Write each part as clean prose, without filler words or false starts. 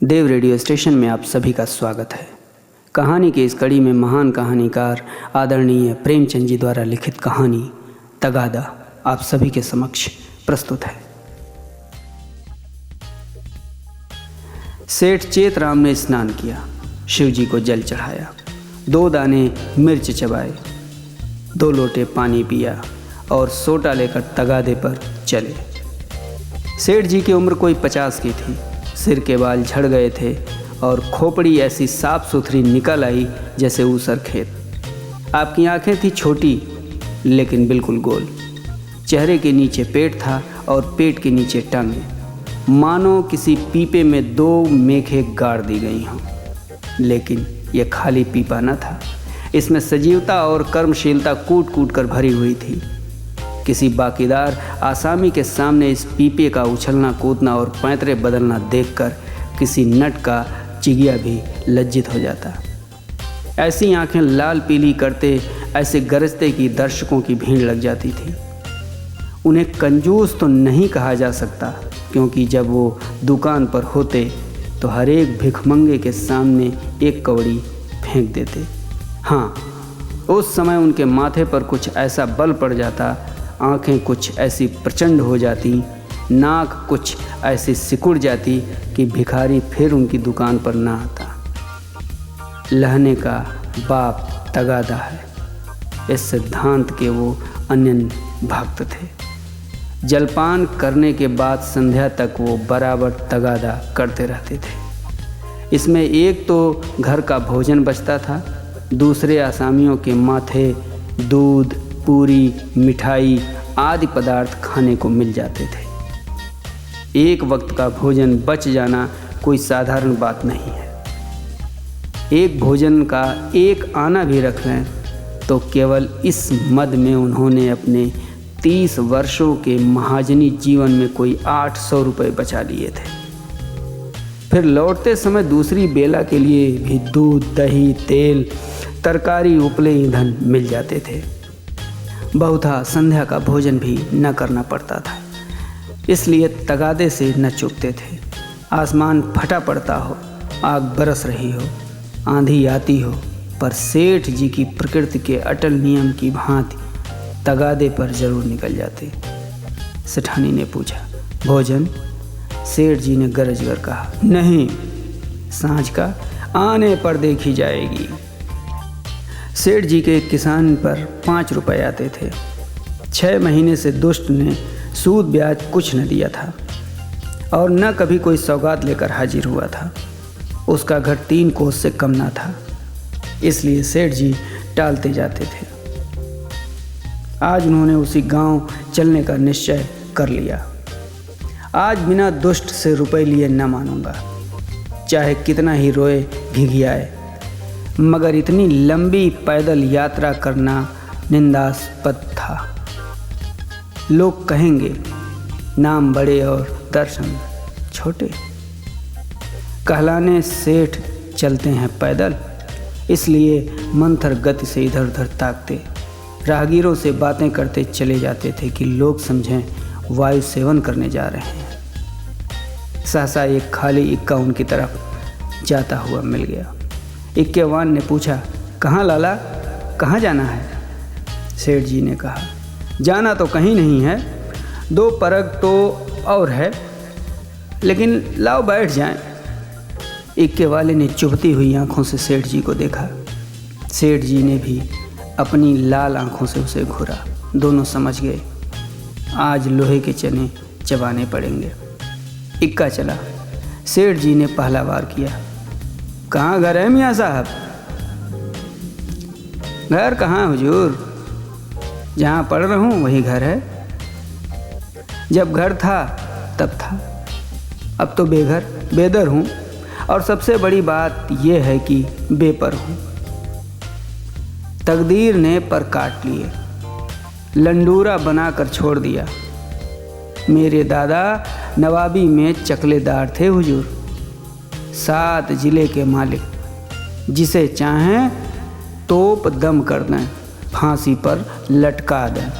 देव radio station में आप सभी का स्वागत है। कहानी की इस कड़ी में महान कहानीकार आदरणीय प्रेमचंद जी द्वारा लिखित कहानी तगादा आप सभी के समक्ष प्रस्तुत है। सेठ चेतराम ने स्नान किया, शिव जी को जल चढ़ाया, 2 दाने मिर्च चबाए, 2 लोटे पानी पिया और सोटा लेकर तगादे पर चले। सेठ जी की उम्र कोई 50 की थी। सिर के बाल झड़ गए थे और खोपड़ी ऐसी साफ सुथरी निकल आई जैसे ऊसर खेत। आपकी आंखें थी छोटी लेकिन बिल्कुल गोल। चेहरे के नीचे पेट था और पेट के नीचे टांगें, मानो किसी पीपे में 2 मेखें गाड़ दी गई हों। लेकिन यह खाली पीपा न था, इसमें सजीवता और कर्मशीलता कूट कूट कर भरी हुई थी। किसी बाकीदार आसामी के सामने इस पीपे का उछलना कूदना और पैंतरे बदलना देखकर किसी नट का चिगिया भी लज्जित हो जाता। ऐसी आंखें लाल पीली करते, ऐसे गरजते कि दर्शकों की भीड़ लग जाती थी। उन्हें कंजूस तो नहीं कहा जा सकता, क्योंकि जब वो दुकान पर होते तो हर एक भिखमंगे के सामने 1 कौड़ी फेंक देते। हाँ, उस समय उनके माथे पर कुछ ऐसा बल पड़ जाता, आंखें कुछ ऐसी प्रचंड हो जाती, नाक कुछ ऐसी सिकुड़ जाती कि भिखारी फिर उनकी दुकान पर ना आता। लहने का बाप तगादा है, इस सिद्धांत के वो अनन्य भक्त थे। जलपान करने के बाद संध्या तक वो बराबर तगादा करते रहते थे। इसमें एक तो घर का भोजन बचता था, दूसरे आसामियों के माथे दूध, पूरी, मिठाई आदि पदार्थ खाने को मिल जाते थे। एक वक्त का भोजन बच जाना कोई साधारण बात नहीं है। एक भोजन का 1 आना भी रख लें तो केवल इस मद में उन्होंने अपने 30 वर्षों के महाजनी जीवन में कोई 800 रुपये बचा लिए थे। फिर लौटते समय दूसरी बेला के लिए भी दूध, दही, तेल, तरकारी, उपले ईंधन मिल जाते थे। बहुधा संध्या का भोजन भी न करना पड़ता था, इसलिए तगादे से न चूकते थे। आसमान फटा पड़ता हो, आग बरस रही हो, आंधी आती हो, पर सेठ जी की प्रकृति के अटल नियम की भांति तगादे पर जरूर निकल जाते। सेठानी ने पूछा, भोजन? सेठ जी ने गरज कर कहा, नहीं, सांझ का आने पर देखी जाएगी। सेठ जी के किसान पर 5 रुपये आते थे। 6 महीने से दुष्ट ने सूद ब्याज कुछ न दिया था और न कभी कोई सौगात लेकर हाजिर हुआ था। उसका घर 3 कोस से कम ना था, इसलिए सेठ जी टालते जाते थे। आज उन्होंने उसी गांव चलने का निश्चय कर लिया। आज बिना दुष्ट से रुपए लिए न मानूंगा, चाहे कितना ही रोए घिघियाए, मगर इतनी लंबी पैदल यात्रा करना निंदास्पद था। लोग कहेंगे नाम बड़े और दर्शन छोटे। कहलाने सेठ चलते हैं पैदल, इसलिए मंथर गति से इधर उधर ताकते, राहगीरों से बातें करते चले जाते थे कि लोग समझें वायु सेवन करने जा रहे हैं। सहसा एक खाली इक्का उनकी तरफ जाता हुआ मिल गया। इक्केवान ने पूछा, कहाँ लाला, कहाँ जाना है? सेठ जी ने कहा, जाना तो कहीं नहीं है, 2 परग तो और है, लेकिन लाओ बैठ जाएं। इक्के वाले ने चुभती हुई आंखों से सेठ जी को देखा। सेठ जी ने भी अपनी लाल आंखों से उसे घूरा। दोनों समझ गए, आज लोहे के चने चबाने पड़ेंगे। इक्का चला। सेठ जी ने पहला वार किया, कहाँ घर है मियाँ साहब? घर कहाँ हुजूर, जहाँ पढ़ रहा हूँ वही घर है। जब घर था तब था, अब तो बेघर बेदर हूँ, और सबसे बड़ी बात यह है कि बेपर हूँ। तकदीर ने पर काट लिए, लंडूरा बनाकर छोड़ दिया। मेरे दादा नवाबी में चकलेदार थे हुजूर, 7 जिले के मालिक, जिसे चाहें तोप दम कर दें, फांसी पर लटका दें।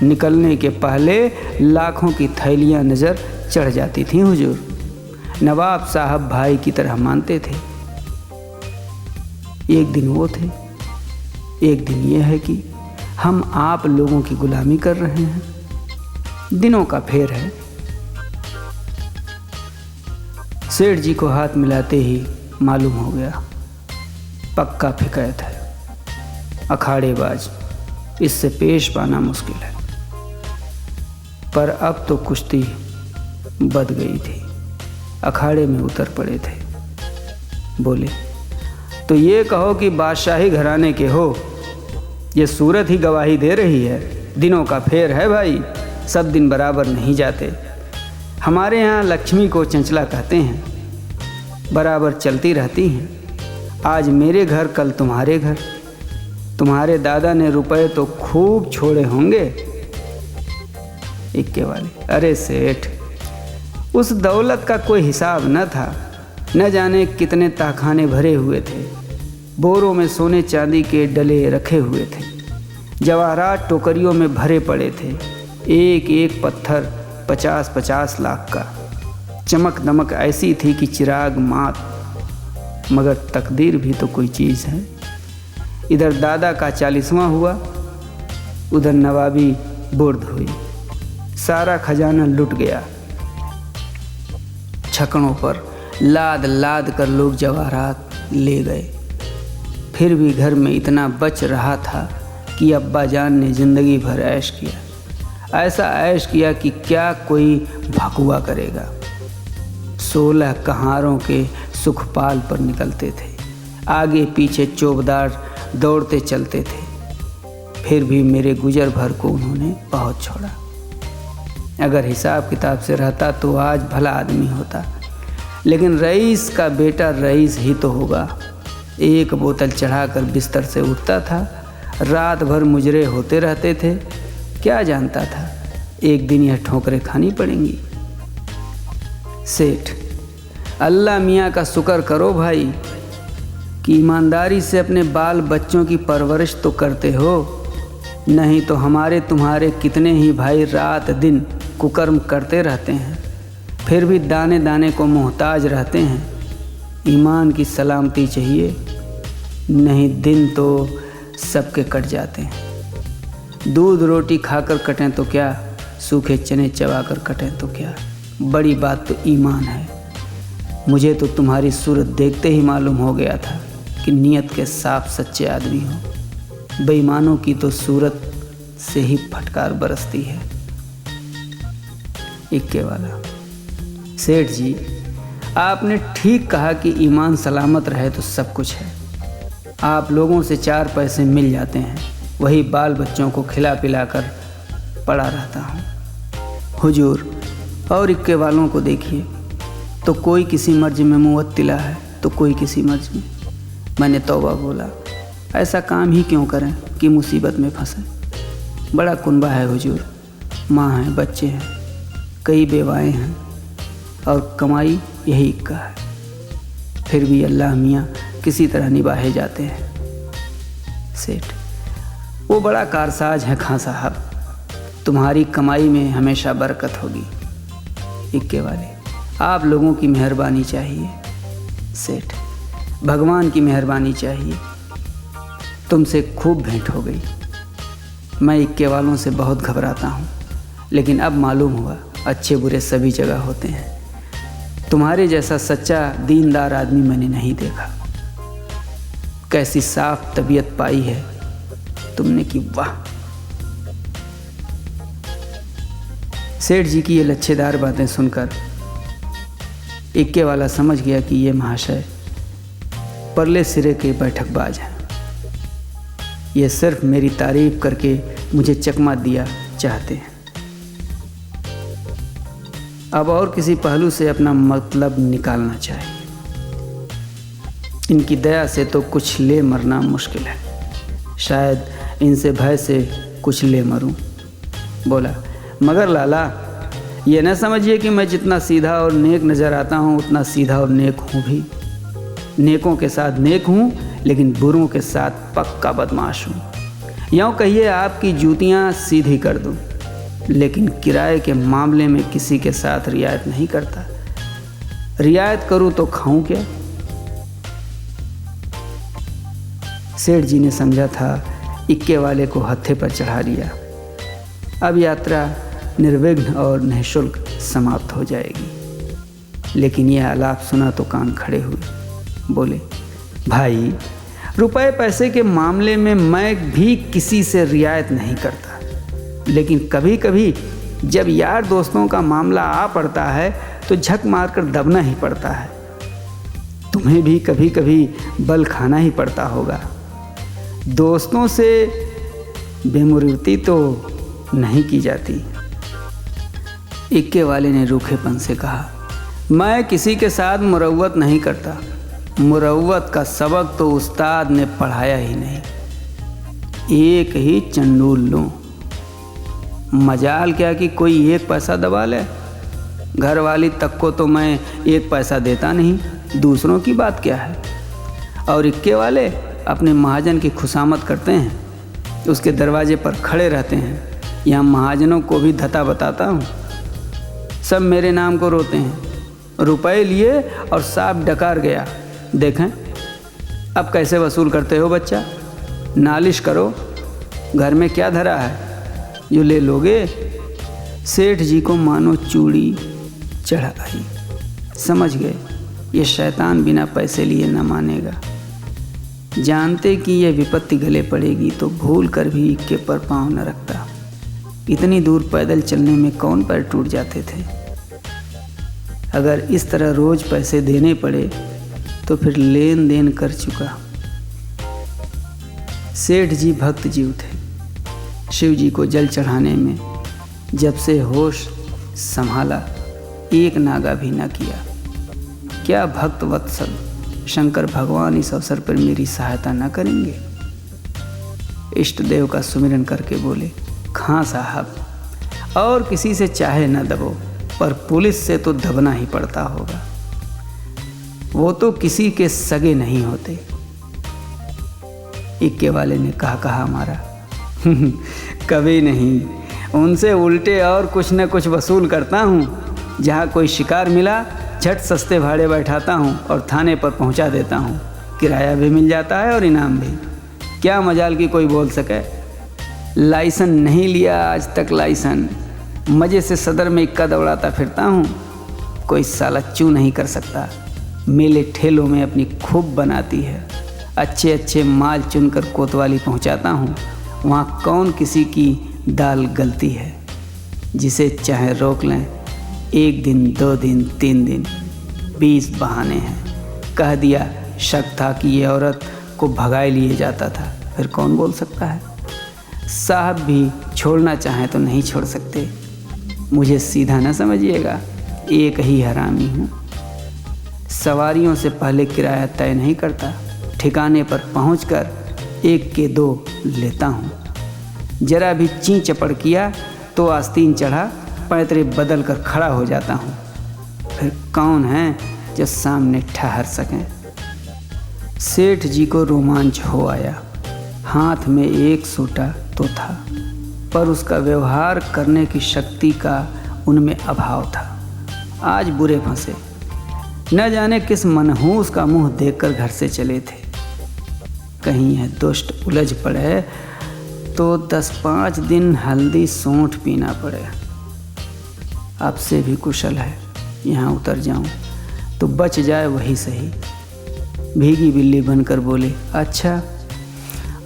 निकलने के पहले लाखों की थैलियां नज़र चढ़ जाती थीं हुजूर। नवाब साहब भाई की तरह मानते थे। एक दिन वो थे, एक दिन ये है कि हम आप लोगों की गुलामी कर रहे हैं। दिनों का फेर है। सेठ जी को हाथ मिलाते ही मालूम हो गया, पक्का फिकैत है, अखाड़ेबाज, इससे पेश पाना मुश्किल है। पर अब तो कुश्ती बद गई थी, अखाड़े में उतर पड़े थे। बोले, तो ये कहो कि बादशाही घराने के हो, ये सूरत ही गवाही दे रही है। दिनों का फेर है भाई, सब दिन बराबर नहीं जाते। हमारे यहाँ लक्ष्मी को चंचला कहते हैं, बराबर चलती रहती हैं। आज मेरे घर, कल तुम्हारे घर। तुम्हारे दादा ने रुपए तो खूब छोड़े होंगे। इक्के वाले, अरे सेठ, उस दौलत का कोई हिसाब न था। न जाने कितने ताखाने भरे हुए थे, बोरों में सोने चांदी के डले रखे हुए थे, जवाहरात टोकरियों में भरे पड़े थे। एक एक पत्थर 50-50 लाख का। चमक दमक ऐसी थी कि चिराग मात। मगर तकदीर भी तो कोई चीज़ है। इधर दादा का 40वां हुआ, उधर नवाबी बुर्द हुई। सारा खजाना लुट गया। छकड़ों पर लाद लाद कर लोग जवाहरात ले गए। फिर भी घर में इतना बच रहा था कि अब्बा जान ने ज़िंदगी भर ऐश किया। ऐसा ऐश किया कि क्या कोई भकुआ करेगा। 16 कहारों के सुखपाल पर निकलते थे, आगे पीछे चौबदार दौड़ते चलते थे। फिर भी मेरे गुजर भर को उन्होंने बहुत छोड़ा। अगर हिसाब किताब से रहता तो आज भला आदमी होता, लेकिन रईस का बेटा रईस ही तो होगा। एक बोतल चढ़ाकर बिस्तर से उठता था, रात भर मुजरे होते रहते थे। क्या जानता था एक दिन यह ठोकरें खानी पड़ेंगी। सेठ, अल्लाह मियाँ का शुक्र करो भाई कि ईमानदारी से अपने बाल बच्चों की परवरिश तो करते हो। नहीं तो हमारे तुम्हारे कितने ही भाई रात दिन कुकर्म करते रहते हैं, फिर भी दाने दाने को मोहताज रहते हैं। ईमान की सलामती चाहिए, नहीं दिन तो सबके कट जाते हैं। दूध रोटी खाकर कटें तो क्या, सूखे चने चबाकर कटें तो क्या, बड़ी बात तो ईमान है। मुझे तो तुम्हारी सूरत देखते ही मालूम हो गया था कि नीयत के साफ सच्चे आदमी हो। बेईमानों की तो सूरत से ही फटकार बरसती है। इक्के वाला, सेठ जी, आपने ठीक कहा कि ईमान सलामत रहे तो सब कुछ है। आप लोगों से 4 पैसे मिल जाते हैं, वही बाल बच्चों को खिला पिला कर पड़ा रहता हूँ। हुजूर और इक्के वालों को देखिए, तो कोई किसी मर्ज में मुवत्तिला है तो कोई किसी मर्ज में। मैंने तौबा बोला, ऐसा काम ही क्यों करें कि मुसीबत में फंसें। बड़ा कुनबा है हुजूर, माँ हैं, बच्चे हैं, कई बेवाएँ हैं और कमाई यही इक्का है। फिर भी अल्लाह मियाँ किसी तरह निभाए जाते हैं। सेठ, वो बड़ा कारसाज है खां साहब, तुम्हारी कमाई में हमेशा बरकत होगी। इक्के वाले, आप लोगों की मेहरबानी चाहिए। सेठ, भगवान की मेहरबानी चाहिए। तुमसे खूब भेंट हो गई। मैं इक्के वालों से बहुत घबराता हूँ, लेकिन अब मालूम हुआ अच्छे बुरे सभी जगह होते हैं। तुम्हारे जैसा सच्चा दीनदार आदमी मैंने नहीं देखा। कैसी साफ तबीयत पाई है तुमने कि वाह। सेठ जी की ये लच्छेदार बातें सुनकर इक्के वाला समझ गया कि ये महाशय परले सिरे के बैठकबाज हैं। ये सिर्फ मेरी तारीफ करके मुझे चकमा दिया चाहते हैं। अब और किसी पहलू से अपना मतलब निकालना चाहिए। इनकी दया से तो कुछ ले मरना मुश्किल है, शायद इनसे भय से कुछ ले मरूं। बोला, मगर लाला, ये न समझिए कि मैं जितना सीधा और नेक नज़र आता हूँ उतना सीधा और नेक हूँ भी। नेकों के साथ नेक हूँ, लेकिन बुरों के साथ पक्का बदमाश हूँ। यूँ कहिए आपकी जूतियाँ सीधी कर दूँ, लेकिन किराए के मामले में किसी के साथ रियायत नहीं करता। रियायत करूं तो खाऊं क्या? सेठ जी ने समझा था इक्के वाले को हत्थे पर चढ़ा लिया, अब यात्रा निर्विघ्न और निःशुल्क समाप्त हो जाएगी। लेकिन यह आलाप सुना तो कान खड़े हुए। बोले, भाई, रुपए पैसे के मामले में मैं भी किसी से रियायत नहीं करता, लेकिन कभी कभी जब यार दोस्तों का मामला आ पड़ता है तो झक मारकर दबना ही पड़ता है। तुम्हें भी कभी कभी बल खाना ही पड़ता होगा। दोस्तों से बेमुरवती तो नहीं की जाती। इक्के वाले ने रूखेपन से कहा, मैं किसी के साथ मुरव्वत नहीं करता। मुरव्वत का सबक तो उस्ताद ने पढ़ाया ही नहीं। एक ही चंडूल लूँ, मजाल क्या कि कोई एक पैसा दबा ले। घर वाली तक को तो मैं एक पैसा देता नहीं, दूसरों की बात क्या है। और इक्के वाले अपने महाजन की खुशामद करते हैं, उसके दरवाजे पर खड़े रहते हैं। यहाँ महाजनों को भी धता बताता हूँ, सब मेरे नाम को रोते हैं। रुपए लिए और साफ डकार गया। देखें अब कैसे वसूल करते हो बच्चा, नालिश करो, घर में क्या धरा है जो ले लोगे। सेठ जी को मानो चूड़ी चढ़ आई। समझ गए ये शैतान बिना पैसे लिए न मानेगा। जानते कि यह विपत्ति गले पड़ेगी तो भूल कर भी इक्के पर पाँव न रखता। इतनी दूर पैदल चलने में कौन पैर टूट जाते थे। अगर इस तरह रोज पैसे देने पड़े तो फिर लेन देन कर चुका। सेठ जी भक्त जीव थे। शिव जी को जल चढ़ाने में जब से होश संभाला एक नागा भी न किया। क्या भक्त वत्सल शंकर भगवान इस अवसर पर मेरी सहायता न करेंगे। इष्ट देव का सुमिरन करके बोले, खां साहब, और किसी से चाहे न दबो, पर पुलिस से तो दबना ही पड़ता होगा। वो तो किसी के सगे नहीं होते। इक्के वाले ने कहा मारा, कभी नहीं, उनसे उल्टे और कुछ न कुछ वसूल करता हूँ। जहाँ कोई शिकार मिला झट सस्ते भाड़े बैठाता हूँ और थाने पर पहुँचा देता हूँ। किराया भी मिल जाता है और इनाम भी। क्या मजाल की कोई बोल सके। लाइसेंस नहीं लिया आज तक, लाइसेंस मज़े से सदर में इक्का दौड़ाता फिरता हूँ। कोई साला चू नहीं कर सकता। मेले ठेलों में अपनी खूब बनाती है। अच्छे अच्छे माल चुनकर कोतवाली पहुँचाता हूँ। वहाँ कौन किसी की दाल गलती है। जिसे चाहे रोक लें, 1 दिन 2 दिन 3 दिन, 20 बहाने हैं। कह दिया शक था कि ये औरत को भगाए लिए जाता था, फिर कौन बोल सकता है। साहब भी छोड़ना चाहें तो नहीं छोड़ सकते। मुझे सीधा न समझिएगा, एक ही हरामी हूँ। सवारियों से पहले किराया तय नहीं करता, ठिकाने पर पहुंचकर 1 के 2 लेता हूँ। जरा भी ची चपड़ किया तो आस्तीन चढ़ा पैतरे बदल कर खड़ा हो जाता हूँ। फिर कौन है जो सामने ठहर सकें। सेठ जी को रोमांच हो आया। हाथ में एक सोटा तो था, पर उसका व्यवहार करने की शक्ति का उनमें अभाव था। आज बुरे फंसे। न जाने किस मनहूस का मुंह देखकर घर से चले थे। कहीं यह दुष्ट उलझ पड़े तो 10-5 दिन हल्दी सोंठ पीना पड़े। अब से भी कुशल है यहाँ उतर जाऊं तो बच जाए वही सही। भीगी बिल्ली बनकर बोले, अच्छा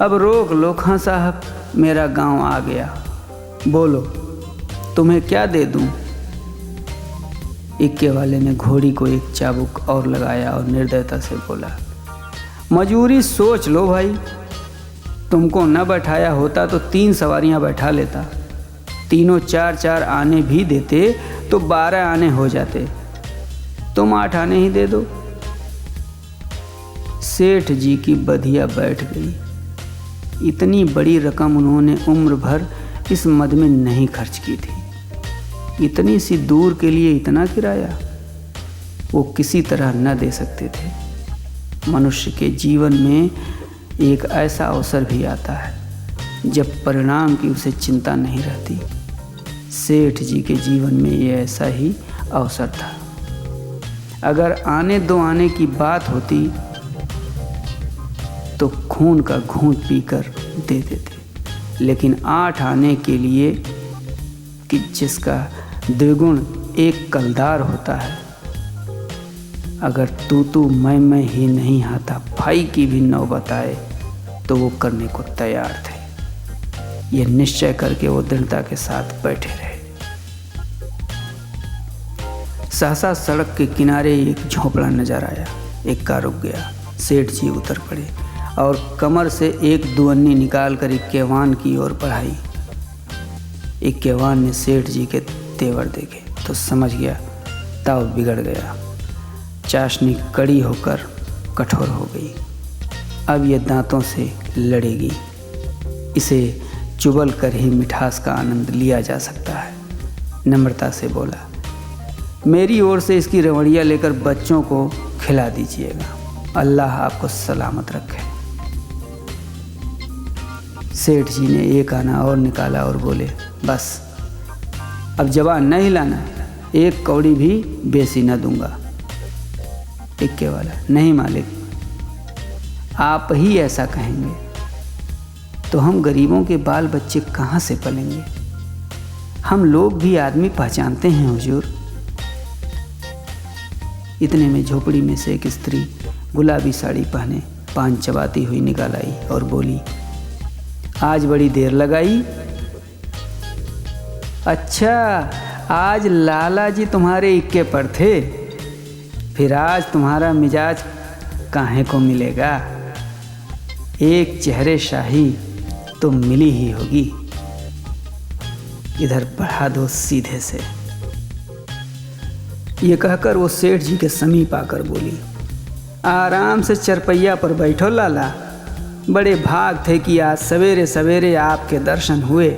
अब रोक लो खां साहब, मेरा गांव आ गया। बोलो तुम्हें क्या दे दूं। इक्के वाले ने घोड़ी को एक चाबुक और लगाया और निर्दयता से बोला, मजूरी सोच लो भाई। तुमको न बैठाया होता तो 3 सवारियां बैठा लेता। तीनों 4-4 आने भी देते तो 12 आने हो जाते। तुम 8 आने ही दे दो। सेठ जी की बधिया बैठ गई। इतनी बड़ी रकम उन्होंने उम्र भर इस मद में नहीं खर्च की थी। इतनी सी दूर के लिए इतना किराया वो किसी तरह न दे सकते थे। मनुष्य के जीवन में एक ऐसा अवसर भी आता है जब परिणाम की उसे चिंता नहीं रहती। सेठ जी के जीवन में ये ऐसा ही अवसर था। अगर आने दो आने की बात होती तो खून का घूंट पीकर दे देते, लेकिन 8 आने के लिए कि जिसका द्विगुण एक कलदार होता है, अगर तू मैं ही नहीं हाथा भाई की भी नौबत आए तो वो करने को तैयार थे। ये निश्चय करके वो दृढ़ता के साथ बैठे रहे। सहसा सड़क के किनारे एक झोंपड़ा नजर आया। एक कार रुक गया। सेठ जी उतर पड़े और कमर से एक दुअन्नी निकाल कर इक्केवान की ओर बढ़ाई। इक्केवान ने सेठ जी के तेवर देखे तो समझ गया ताव बिगड़ गया। चाशनी कड़ी होकर कठोर हो गई। अब ये दांतों से लड़ेगी। इसे चुबल कर ही मिठास का आनंद लिया जा सकता है। नम्रता से बोला, मेरी ओर से इसकी रवड़ियाँ लेकर बच्चों को खिला दीजिएगा। अल्लाह आपको सलामत रखे। सेठ जी ने एक आना और निकाला और बोले, बस अब जवान नहीं लाना, एक कौड़ी भी बेसी न दूंगा। इक्के वाला, नहीं मालिक, आप ही ऐसा कहेंगे तो हम गरीबों के बाल बच्चे कहाँ से पलेंगे? हम लोग भी आदमी पहचानते हैं हुजूर। इतने में झोपड़ी में से एक स्त्री गुलाबी साड़ी पहने पान चबाती हुई निकल आई और बोली, आज बड़ी देर लगाई। अच्छा, आज लाला जी तुम्हारे इक्के पर थे, फिर आज तुम्हारा मिजाज काहे को मिलेगा? एक चेहरे शाही तो मिली ही होगी। इधर बढ़ा दो सीधे से। ये कहकर वो सेठ जी के समीप आकर बोली, आराम से चरपैया पर बैठो लाला। बड़े भाग थे कि आज सवेरे सवेरे आपके दर्शन हुए।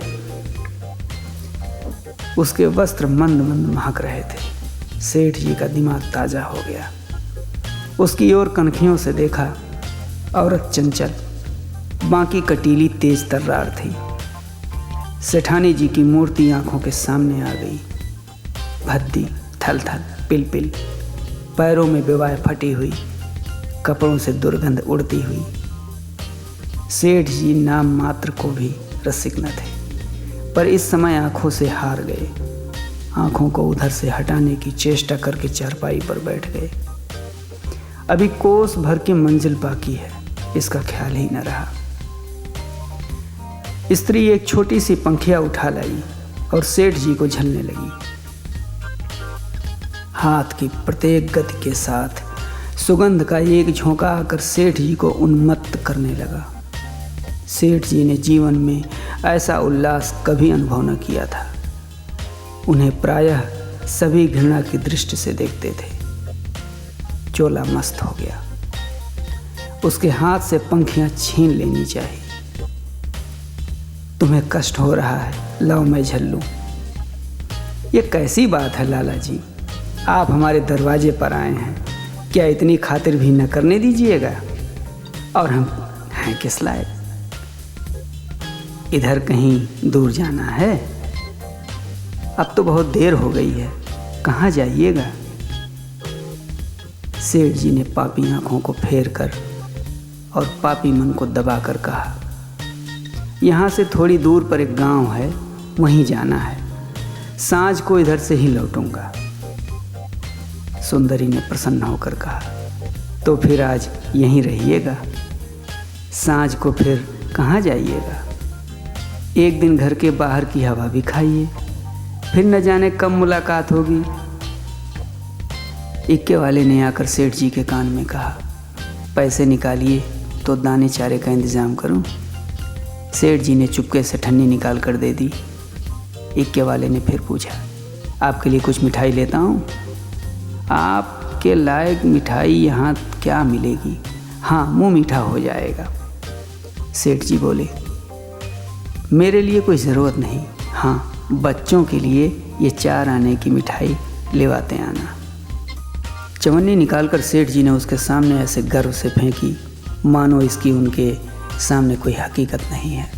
उसके वस्त्र मंद मंद महक रहे थे। सेठ जी का दिमाग ताजा हो गया। उसकी ओर कनखियों से देखा। औरत चंचल, बाकी कटीली तेज तर्रार थी। सेठानी जी की मूर्ति आंखों के सामने आ गई। भद्दी, थल थल, पिल पिल, पैरों में बेवाय फटी हुई, कपड़ों से दुर्गंध उड़ती हुई। सेठ जी नाम मात्र को भी रसिक न थे, पर इस समय आंखों से हार गए। आंखों को उधर से हटाने की चेष्टा करके चारपाई पर बैठ गए। अभी कोस भर की मंजिल बाकी है, इसका ख्याल ही न रहा। स्त्री एक छोटी सी पंखिया उठा लाई और सेठ जी को झलने लगी। हाथ की प्रत्येक गति के साथ सुगंध का एक झोंका आकर सेठ जी को उन्मत्त करने लगा। सेठ जी ने जीवन में ऐसा उल्लास कभी अनुभव न किया था। उन्हें प्रायः सभी घृणा की दृष्टि से देखते थे। चोला मस्त हो गया। उसके हाथ से पंखियां छीन लेनी चाहिए। तुम्हें कष्ट हो रहा है, लाओ मैं झल लूं। ये कैसी बात है लाला जी, आप हमारे दरवाजे पर आए हैं, क्या इतनी खातिर भी न करने दीजिएगा? और हम हैं किस लायक? इधर कहीं दूर जाना है? अब तो बहुत देर हो गई है, कहाँ जाइएगा? सेठ जी ने पापी आंखों को फेर कर और पापी मन को दबाकर कहा, यहाँ से थोड़ी दूर पर एक गांव है, वहीं जाना है। सांझ को इधर से ही लौटूंगा। सुंदरी ने प्रसन्न होकर कहा, तो फिर आज यहीं रहिएगा, सांझ को फिर कहाँ जाइएगा? एक दिन घर के बाहर की हवा भी खाइए, फिर न जाने कब मुलाकात होगी। इक्के वाले ने आकर सेठ जी के कान में कहा, पैसे निकालिए तो दाने चारे का इंतज़ाम करूं। सेठ जी ने चुपके से ठन्नी निकाल कर दे दी। इक्के वाले ने फिर पूछा, आपके लिए कुछ मिठाई लेता हूँ? आपके लायक मिठाई यहाँ क्या मिलेगी? हाँ, मुँह मीठा हो जाएगा। सेठ जी बोले, मेरे लिए कोई ज़रूरत नहीं, हाँ बच्चों के लिए ये 4 आने की मिठाई लेवाते आना। चवन्नी निकालकर सेठ जी ने उसके सामने ऐसे गर्व से फेंकी मानो इसकी उनके सामने कोई हकीकत नहीं है।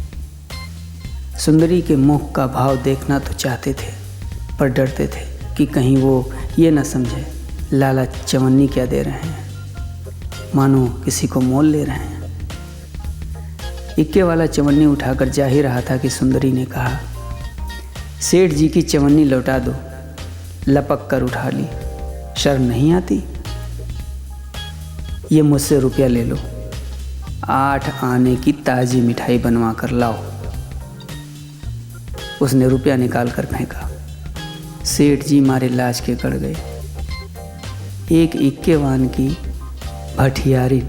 सुंदरी के मुख का भाव देखना तो चाहते थे, पर डरते थे कि कहीं वो ये न समझे लाला चवन्नी क्या दे रहे हैं, मानो किसी को मोल ले रहे हैं। इक्के वाला चवन्नी उठाकर जा ही रहा था कि सुंदरी ने कहा, सेठ जी की चवन्नी लौटा दो। लपक कर उठा ली। शर्म नहीं आती? ये मुझसे रुपया ले लो, 8 आने की ताज़ी मिठाई बनवा कर लाओ। उसने रुपया निकाल कर फेंका। सेठ जी मारे लाज के गड़ गए। एक इक्केवान की भठियारी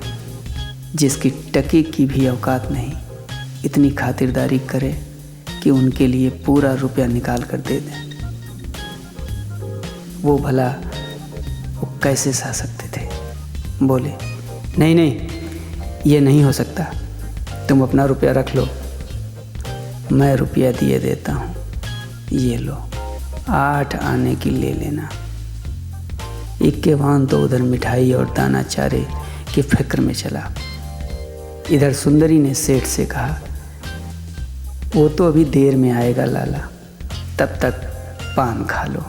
जिसकी टके की भी औकात नहीं, इतनी खातिरदारी करे कि उनके लिए पूरा रुपया निकाल कर दे दें। वो भला वो कैसे सह सकते थे? बोले, नहीं नहीं, ये नहीं हो सकता, तुम अपना रुपया रख लो, मैं रुपया दिए देता हूँ, ये लो, 8 आने की ले लेना। इक्केवान तो उधर मिठाई और दाना चारे के फिक्र में चला। इधर सुंदरी ने सेठ से कहा, वो तो अभी देर में आएगा लाला, तब तक पान खा लो।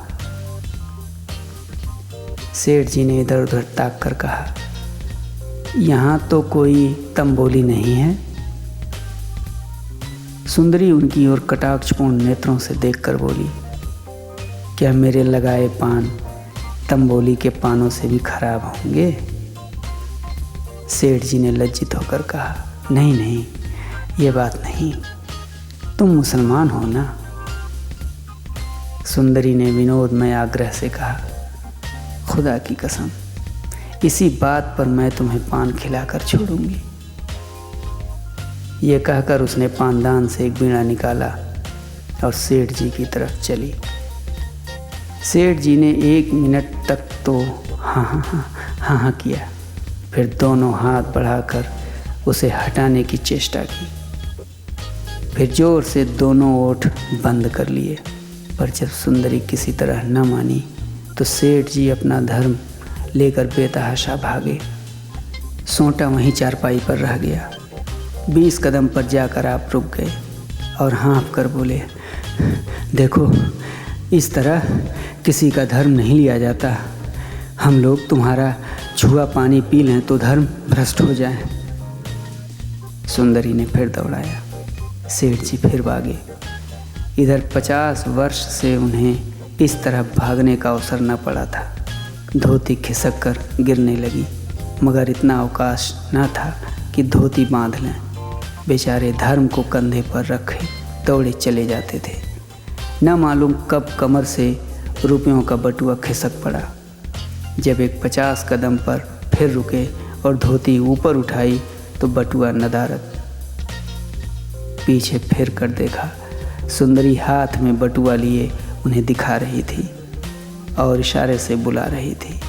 सेठ जी ने इधर उधर ताक कर कहा, यहाँ तो कोई तंबोली नहीं है। सुंदरी उनकी ओर कटाक्षपूर्ण नेत्रों से देखकर बोली, क्या मेरे लगाए पान तंबोली के पानों से भी खराब होंगे? सेठ जी ने लज्जित होकर कहा, नहीं नहीं, ये बात नहीं, तुम मुसलमान हो ना। सुंदरी ने विनोदमय आग्रह से कहा, खुदा की कसम, इसी बात पर मैं तुम्हें पान खिलाकर छोड़ूंगी। ये कहकर उसने पानदान से एक बीड़ा निकाला और सेठ जी की तरफ चली। सेठ जी ने 1 मिनट तक तो हाँ किया, फिर दोनों हाथ बढ़ाकर उसे हटाने की चेष्टा की, फिर जोर से दोनों ओठ बंद कर लिए। पर जब सुंदरी किसी तरह न मानी तो सेठ जी अपना धर्म लेकर बेतहाशा भागे। सोंटा वहीं चारपाई पर रह गया। 20 कदम पर जाकर आप रुक गए और हाँफ कर बोले, देखो, इस तरह किसी का धर्म नहीं लिया जाता। हम लोग तुम्हारा छुआ पानी पी लें तो धर्म भ्रष्ट हो जाए। सुंदरी ने फिर दौड़ाया। सेठ जी फिर भागे। इधर 50 वर्ष से उन्हें इस तरह भागने का अवसर न पड़ा था। धोती खिसक कर गिरने लगी, मगर इतना अवकाश न था कि धोती बांध लें। बेचारे धर्म को कंधे पर रखे दौड़े चले जाते थे। न मालूम कब कमर से रुपयों का बटुआ खिसक पड़ा। जब एक 50 कदम पर फिर रुके और धोती ऊपर उठाई तो बटुआ नदारद। पीछे फिर कर देखा, सुंदरी हाथ में बटुआ लिए उन्हें दिखा रही थी और इशारे से बुला रही थी।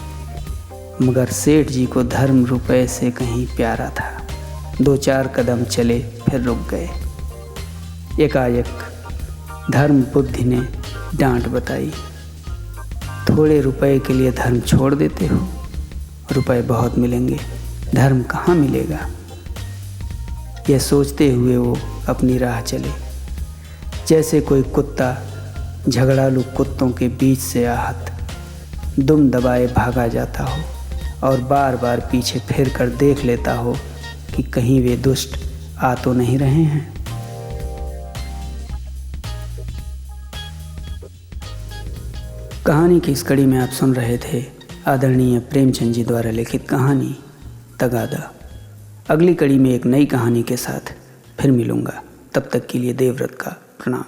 मगर सेठ जी को धर्म रुपए से कहीं प्यारा था। 2-4 कदम चले, फिर रुक गए। एकाएक धर्म बुद्धि ने डांट बताई, थोड़े रुपए के लिए धर्म छोड़ देते हो? रुपए बहुत मिलेंगे, धर्म कहाँ मिलेगा? यह सोचते हुए वो अपनी राह चले। जैसे कोई कुत्ता झगड़ालू कुत्तों के बीच से आहत दुम दबाए भागा जाता हो और बार बार पीछे फिर कर देख लेता हो कि कहीं वे दुष्ट आ तो नहीं रहे हैं। कहानी की इस कड़ी में आप सुन रहे थे आदरणीय प्रेमचंद जी द्वारा लिखित कहानी तगादा। अगली कड़ी में एक नई कहानी के साथ फिर मिलूँगा। तब तक के लिए देवव्रत का प्रणाम।